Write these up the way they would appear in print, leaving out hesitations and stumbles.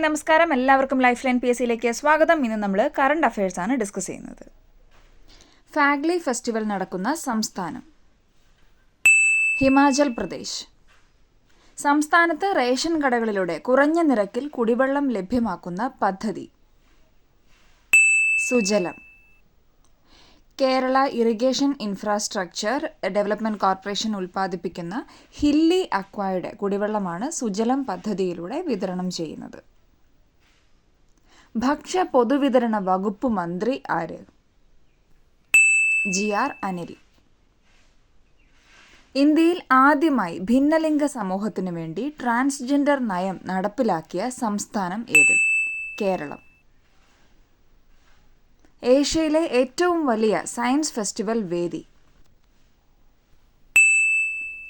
Hi നമസ്കാരം, എല്ലാവർക്കും life line PSCയിലേക്ക് സ്വാഗതം. ഇന്ന് നമ്മൾ കറണ്ട് അഫയേഴ്സാണ് ഡിസ്കസ് ചെയ്യുന്നത്. ഫാഗ്ലി ഫെസ്റ്റിവൽ നടക്കുന്ന സംസ്ഥാനം ഹിമാചൽ പ്രദേശ്. സംസ്ഥാനത്ത് റേഷൻ കടകളിലൂടെ കുറഞ്ഞ നിരക്കിൽ കുടിവെള്ളം ലഭ്യമാക്കുന്ന പദ്ധതി സുജലം. Kerala irrigation infrastructure development corporation ഉൽപ്പാദിപ്പിക്കുന്ന ഹില്ലി അക്വയുടെ കുടിവെള്ളമാണ് സുജലം പദ്ധതിയിലൂടെ വിതരണം ചെയ്യുന്നത്. ഭക്ഷ്യ പൊതുവിതരണ വകുപ്പ് മന്ത്രി ആര്? GR അനിൽ. ഇന്ത്യയിൽ ആദ്യമായി ഭിന്നലിംഗ സമൂഹത്തിനു വേണ്ടി ട്രാൻസ്ജെൻഡർ നയം നടപ്പിലാക്കിയ സംസ്ഥാനം ഏത്? കേരളം. ഏഷ്യയിലെ ഏറ്റവും വലിയ സയൻസ് ഫെസ്റ്റിവൽ വേദി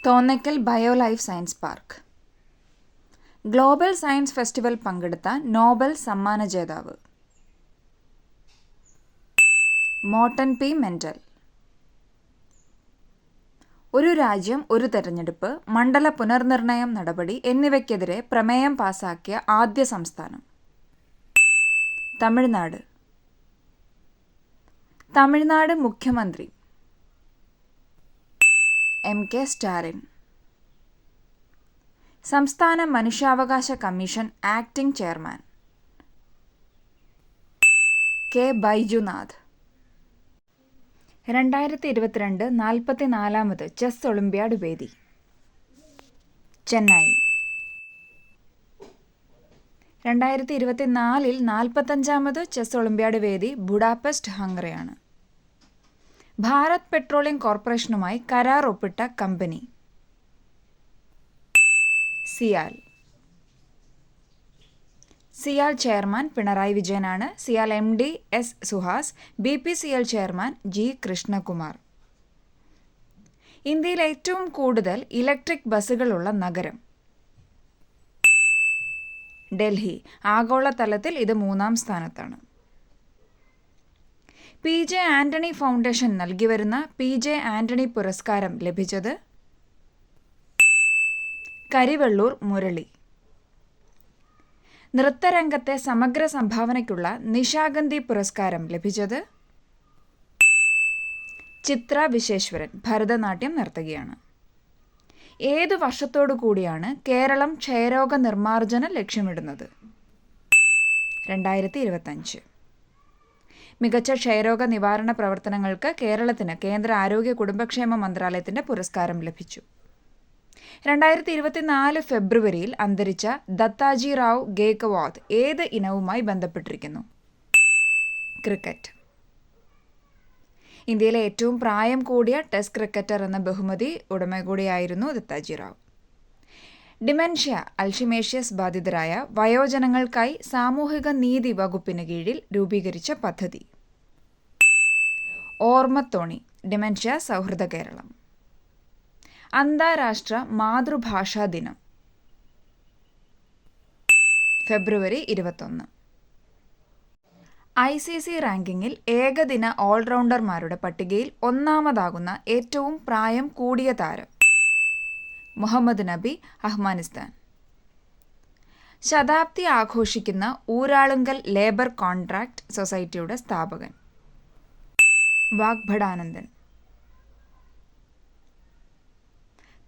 Thonnakkal biolife science park. Global science festival പങ്കെടുത്ത നോബൽ സമ്മാന ജേതാവ് മോർട്ടൻ പി മെൻഡൽ. ഒരു രാജ്യം ഒരു തെരഞ്ഞെടുപ്പ്, മണ്ഡല പുനർനിർണയം നടപടി എന്നിവയ്ക്കെതിരെ പ്രമേയം പാസാക്കിയ ആദ്യ സംസ്ഥാനം തമിഴ്നാട്. തമിഴ്നാട് മുഖ്യമന്ത്രി MK സ്റ്റാലിൻ. സംസ്ഥാന മനുഷ്യാവകാശ commission acting chairman K Baijunath. 2022 44ാമത് ചെസ് ഒളിമ്പ്യാഡ് വേദി ചെന്നൈ. 2024 45ാമത് ചെസ് ഒളിമ്പ്യാഡ് വേദി ബുഡാപെസ്റ്റ്, ഹംഗറിയാണ്. ഭാരത് പെട്രോളിയം കോർപ്പറേഷനുമായി കരാർ ഒപ്പിട്ട കമ്പനി സിയാൽ. സിയാൽ ചെയർമാൻ പിണറായി വിജയനാണ്. CIAL MD S Suhas, BPCL chairman G Krishnakumar. ഇന്ത്യയിൽ ഏറ്റവും കൂടുതൽ ഇലക്ട്രിക് ബസ്സുകളുള്ള നഗരം ഡൽഹി. ആഗോളതലത്തിൽ ഇത് 3ാം സ്ഥാനത്താണ്. PJ ആന്റണി ഫൗണ്ടേഷൻ നൽകിവരുന്ന PJ ആന്റണി പുരസ്കാരം ലഭിച്ചത് കരിവെള്ളൂർ മുരളി. നൃത്തരംഗത്തെ സമഗ്ര സംഭാവനയ്ക്കുള്ള നിശാഗന്ധി പുരസ്കാരം ലഭിച്ചത് ചിത്ര വിശ്വേശ്വരൻ, ഭരതനാട്യം നർത്തകിയാണ്. ഏതു വർഷത്തോടു കൂടിയാണ് കേരളം ക്ഷയരോഗ നിർമ്മാർജ്ജനം ലക്ഷ്യമിടുന്നത്? 2025. മികച്ച ക്ഷയരോഗ നിവാരണ പ്രവർത്തനങ്ങൾക്ക് കേരളത്തിന് കേന്ദ്ര ആരോഗ്യ കുടുംബക്ഷേമ മന്ത്രാലയത്തിൻ്റെ പുരസ്കാരം ലഭിച്ചു. 2024 ഫെബ്രുവരിയിൽ അന്തരിച്ച ദത്താജി റാവു ഗേക്വാദ് ഏത് ഇനവുമായി ബന്ധപ്പെട്ടിരിക്കുന്നു? ക്രിക്കറ്റ്. ഇന്ത്യയിലെ ഏറ്റവും പ്രായം കൂടിയ ടെസ്റ്റ് ക്രിക്കറ്റർ എന്ന ബഹുമതി ഉടമ കൂടിയായിരുന്നു ദത്താജി റാവു. ഡിമെൻഷ്യ അൽഷിമേഷ്യസ് ബാധിതരായ വയോജനങ്ങൾക്കായി സാമൂഹിക നീതി വകുപ്പിന് കീഴിൽ രൂപീകരിച്ച പദ്ധതി ഓർമ്മത്തോണി, ഡിമെൻഷ്യ സൗഹൃദ കേരളം. അന്താരാഷ്ട്ര മാതൃഭാഷാ ദിനം ഫെബ്രുവരി 21. ICC റാങ്കിങ്ങിൽ ഏകദിന ഓൾറൗണ്ടർമാരുടെ പട്ടികയിൽ 1ാമതാകുന്ന ഏറ്റവും പ്രായം കൂടിയ താരം മുഹമ്മദ് നബി, അഫ്ഗാനിസ്ഥാൻ. ശതാബ്ദി ആഘോഷിക്കുന്ന ഊരാളുങ്കൽ ലേബർ കോൺട്രാക്ട് സൊസൈറ്റിയുടെ സ്ഥാപകൻ വാഗ്ഭടാനന്ദൻ.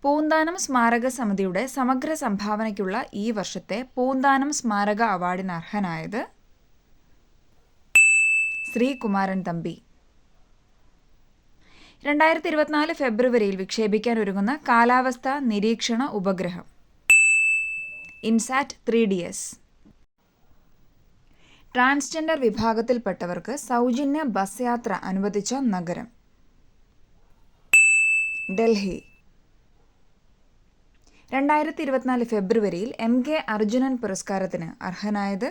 പൂന്താനം സ്മാരക സമിതിയുടെ സമഗ്ര സംഭാവനയ്ക്കുള്ള ഈ വർഷത്തെ പൂന്താനം സ്മാരക അവാർഡിന് അർഹനായത് ശ്രീകുമാരൻ തമ്പി. 2024 ഫെബ്രുവരിയിൽ വിക്ഷേപിക്കാൻ ഒരുങ്ങുന്ന കാലാവസ്ഥാ നിരീക്ഷണ ഉപഗ്രഹം ഇൻസാറ്റ് 3DS. ട്രാൻസ്ജെൻഡർ വിഭാഗത്തിൽപ്പെട്ടവർക്ക് സൗജന്യ ബസ് യാത്ര അനുവദിച്ച നഗരം ഡൽഹി. 2024 ഫെബ്രുവരിയിൽ MK അർജുനൻ പുരസ്കാരത്തിന് അർഹനായത്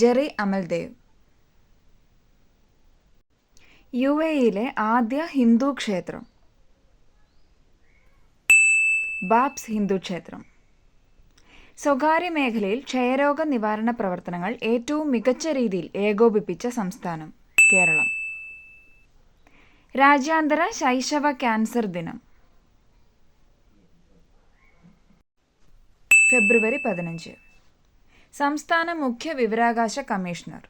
ജെറി അമൽദേവ്. UAEയിലെ ആദ്യ ഹിന്ദു ക്ഷേത്രം ബാബ്സ് ഹിന്ദു ക്ഷേത്രം. സ്വകാര്യ മേഖലയിൽ ക്ഷയരോഗ നിവാരണ പ്രവർത്തനങ്ങൾ ഏറ്റവും മികച്ച രീതിയിൽ ഏകോപിപ്പിച്ച സംസ്ഥാനം കേരളം. രാജ്യാന്തര ശൈശവ ക്യാൻസർ ദിനം ഫെബ്രുവരി 15. സംസ്ഥാന മുഖ്യ വിവരാവകാശ കമ്മീഷണർ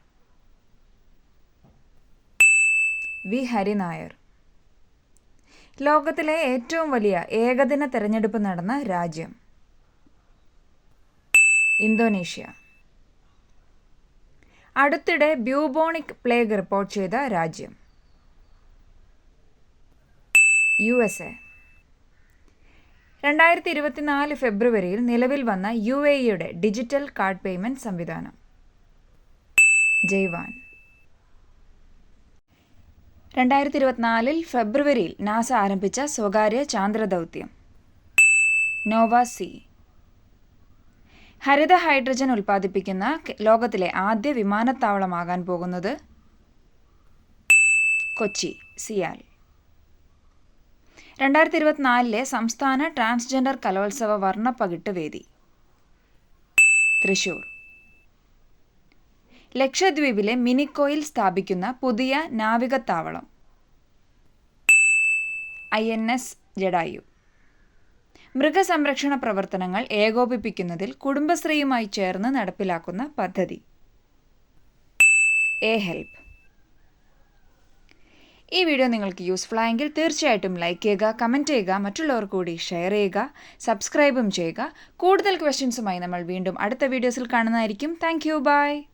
വി ഹരിനായർ. ലോകത്തിലെ ഏറ്റവും വലിയ ഏകദിന തെരഞ്ഞെടുപ്പ് നടന്ന രാജ്യം ഇന്തോനേഷ്യ. അടുത്തിടെ ബ്യൂബോണിക് പ്ലേഗ് റിപ്പോർട്ട് ചെയ്ത രാജ്യം USA. 2024 ഫെബ്രുവരിയിൽ നിലവിൽ വന്ന UAEയുടെ ഡിജിറ്റൽ കാർഡ് പേയ്മെൻറ്റ് സംവിധാനം ജയ്വാൻ. 2024 ഫെബ്രുവരിയിൽ നാസ ആരംഭിച്ച സ്വകാര്യ ചാന്ദ്രദൗത്യം നോവ-C. ഹരിത ഹൈഡ്രജൻ ഉൽപ്പാദിപ്പിക്കുന്ന ലോകത്തിലെ ആദ്യ വിമാനത്താവളമാകാൻ പോകുന്നത് കൊച്ചി സിയാൽ. 2024 സംസ്ഥാന ട്രാൻസ്ജെൻഡർ കലോത്സവ വർണ്ണപ്പകിട്ട് വേദി തൃശൂർ. ലക്ഷദ്വീപിലെ മിനിക്കോയിൽ സ്ഥാപിക്കുന്ന പുതിയ നാവികത്താവളം INS ജഡായു. മൃഗസംരക്ഷണ പ്രവർത്തനങ്ങൾ ഏകോപിപ്പിക്കുന്നതിൽ കുടുംബശ്രീയുമായി ചേർന്ന് നടപ്പിലാക്കുന്ന പദ്ധതി ഹെൽപ്പ്. ഈ വീഡിയോ നിങ്ങൾക്ക് യൂസ്ഫുൾ ആയെങ്കിൽ തീർച്ചയായിട്ടും ലൈക്ക് ചെയ്യുക, കമൻറ്റ് ചെയ്യുക, മറ്റുള്ളവർ കൂടി ഷെയർ ചെയ്യുക, സബ്സ്ക്രൈബും ചെയ്യുക. കൂടുതൽ ക്വസ്റ്റ്യൻസുമായി നമ്മൾ വീണ്ടും അടുത്ത വീഡിയോസിൽ കാണുന്നതായിരിക്കും. Thank you. ബൈ.